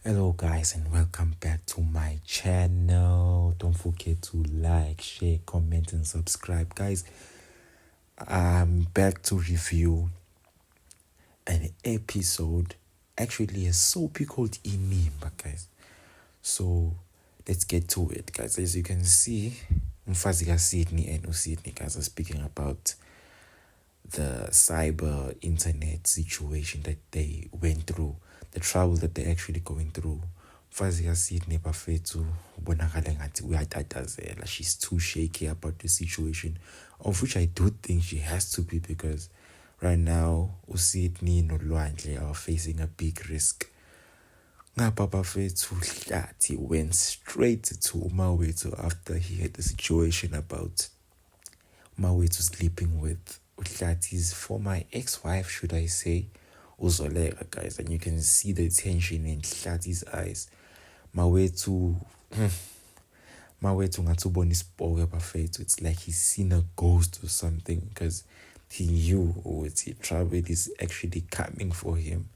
Hello guys and welcome back to my channel. Don't forget to like, share, comment and subscribe. Guys, I'm back to review an episode, actually a soapy called Inimba, guys. So let's get to it, guys. As you can see, Mfazika Sydney and Sydney guys are speaking about the cyber internet situation that they went through, the trouble that they're actually going through. Mfazi Sydney bafethu ubonakala ngathi uyatatazela. She's too shaky about the situation, of which I do think she has to be, because right now uSydney noLwandle are facing a big risk. Ngapha bafethu Hlathi went straight to Mawethu after he had the situation about Mawethu sleeping with Hlathi's former ex-wife, should I say, uZoleka, guys. And you can see the tension in Hlathi's eyes. Mawethu ngathi ubona isipoke bafethu. It's like he's seen a ghost or something, because he knew ukuthi trouble is actually coming for him.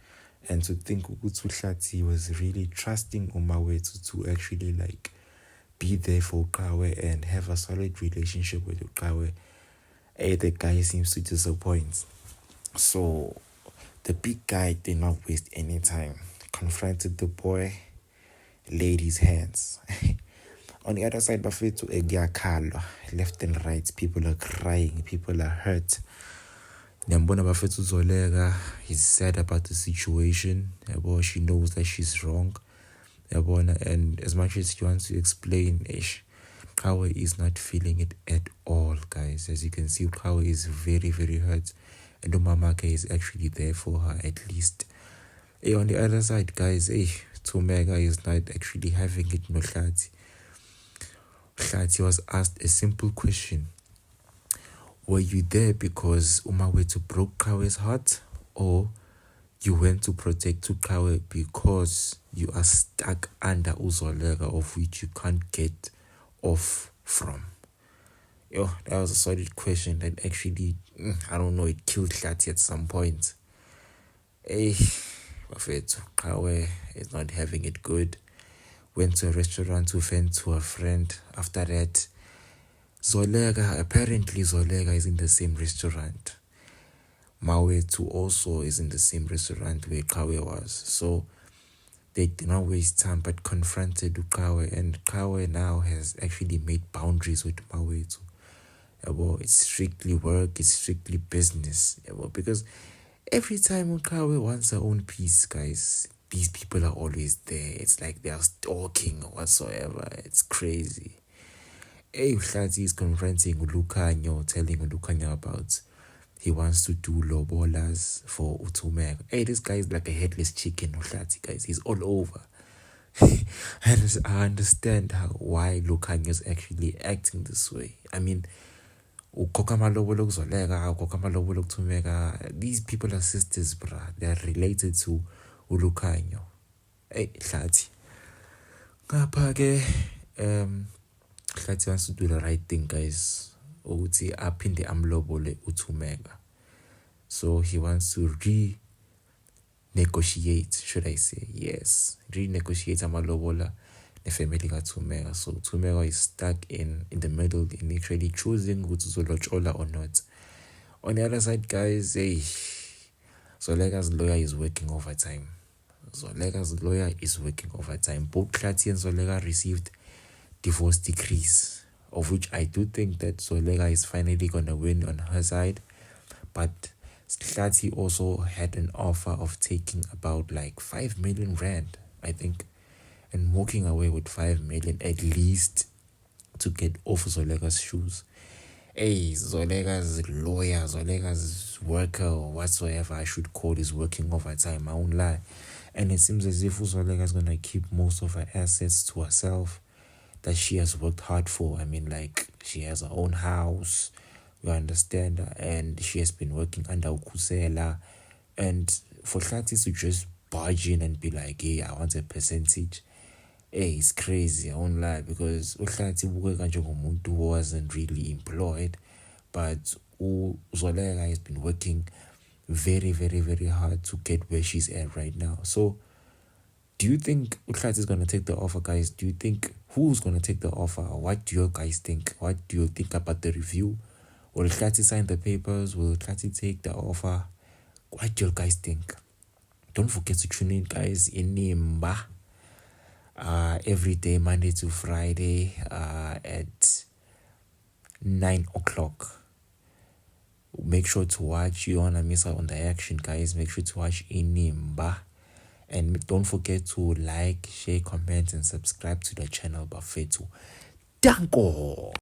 And to think ukuthi Hlathi was really trusting Mawethu to actually like be there for Qhawe and have a solid relationship with Qhawe. The guy seems to disappoint. So the big guy did not waste any time. Confronted the boy, laid his hands. On the other side, bafethu egiyakhalwa, left and right, people are crying, people are hurt. Nyambona bafethu uZoleka, he's sad about the situation. She knows that she's wrong. And as much as she wants to explain, Qhawe is not feeling it at all, guys. As you can see, Qhawe is very, very hurt. And Umamake is actually there for her, at least. On the other side, guys, Tumega is not actually having it no Hlathi. Hlathi was asked a simple question. Were you there because Mawethu broke Qhawe's heart? Or you went to protect Qhawe because you are stuck under uZoleka, of which you can't get off from? That was a solid question that actually, I don't know, it killed Hlathi at some point. Bafethu Qhawe is not having it good. Went to a restaurant to vent to a friend. After that, apparently Zoleka is in the same restaurant. Mawethu also is in the same restaurant where Qhawe was. So they did not waste time but confronted Qhawe, and Qhawe now has actually made boundaries with Mawethu. It's strictly work, it's strictly business. Because every time Qhawe wants her own peace, guys, these people are always there. It's like they are stalking or whatsoever. It's crazy. Hlathi is confronting Ulukanyo, telling Ulukanyo about he wants to do lobolas for Utumega. This guy is like a headless chicken, Hlathi, guys. He's all over. And I understand why Lukanyo is actually acting this way. I mean, these people are sisters, bruh. They are related to Ulukanyo. Hlathi. Hlathi wants to do the right thing, guys. Ukuthi aphinde amlobole uThumeka. So he wants to renegotiate, should I say? Yes, renegotiate amalobola the family kaThumeka. So Thumeka is stuck in the middle in actually choosing ukuthi uzolotshola or not. On the other side, guys, Zoleka's lawyer is working overtime. Both Hlathi and Zoleka received divorce decrees, of which I do think that Zoleka is finally gonna win on her side. But Hlathi also had an offer of taking about like 5 million rand, I think, and walking away with 5 million at least to get off Zoleka's shoes. Zoleka's lawyer, Zoleka's worker, or whatsoever I should call, is working overtime. I won't lie. And it seems as if Zoleka's gonna keep most of her assets to herself that she has worked hard for. I mean, like, she has her own house, you understand, and she has been working under Ukusela. And for Hlathi to just barge in and be like, hey, I want a percentage, it's crazy. I won't lie, because Hlathi who wasn't really employed, but Zoleka has been working very, very, very hard to get where she's at right now. So Do you think Hlathi is going to take the offer, guys? Do you think who's going to take the offer? What do you guys think? What do you think about the review? Will Hlathi sign the papers? Will Hlathi take the offer? What do you guys think? Don't forget to tune in, guys. Inimba. Every day, Monday to Friday, at 9 o'clock. Make sure to watch. You don't want to miss out on the action, guys. Make sure to watch Inimba. And don't forget to like, share, comment, and subscribe to the channel Mawethu. Danko!